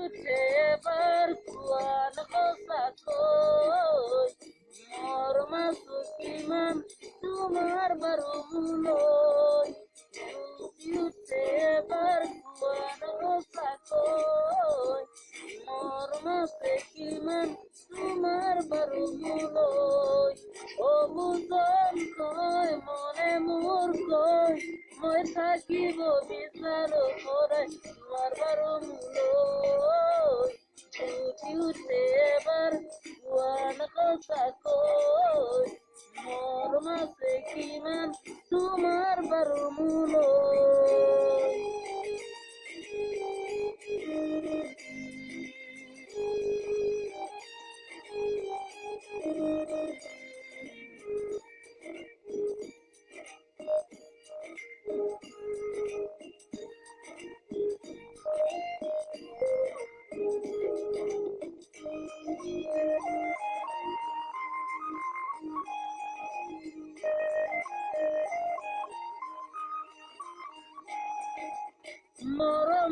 উঠে এবার কুয়ান কষা কই মোর মাসু কিমান তোমার বারো মুলই উঠে এবার কুয়ান কষা কই মোর মাসে কিমান তোমার বারো মুলই ও বুজন কয় মনে মোর কয় মই থাকিব বিচাৰো কৰে তোমার বারো মুলই উঠে এবার কুয়ান কষা কই মোর মাসে কিমান তোমার বারো মুলই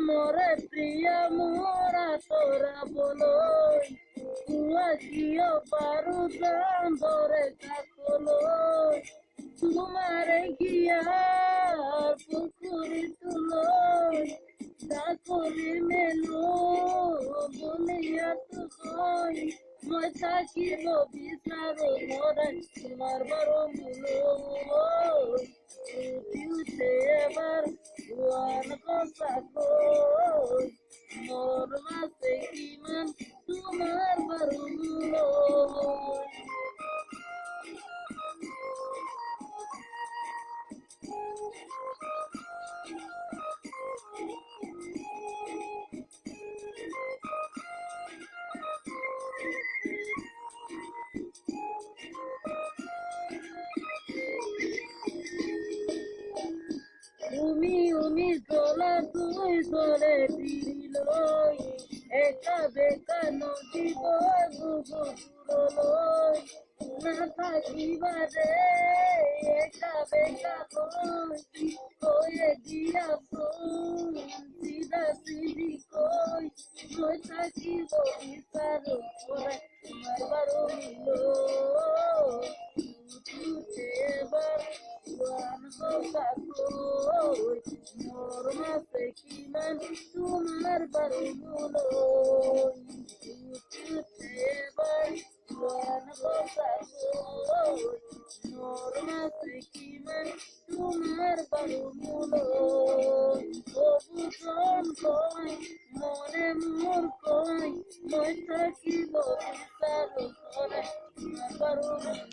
মরে প্রিয়া মোরা তোরা বলই তুয়া কিয় পারু দাম ধরে কাকলই তোমারে গিয়ার পুকুরি তুলই চাকরি মেলো বলিয়া তো কই মই থাকিব বিচাৰো মরে তোমার বারো মুলই উঠে এবার কুয়ান কষা কই মোর মাসে কিমান তোমার বারো মুলই উমি তোলা তুই সরে দিলই একা বেকা নদী বুবুলই না থাকিবারে একা বেকা কই কয়ে দিয়া সিধা সিধি কই মই থাকিব বিচাৰো করে তোমার বারো মুলই উঠে এবার কুয়ান কষা কই মোর মাসে কিমান তোমার বারো মুলই উঠে এবার কুয়ান কষা কই মোর মাসে কিমান তোমার বারো মুলই ও বুজন কই মনে মোর কই মই থাকিব বিচাৰো করে তোমার বারো মুলই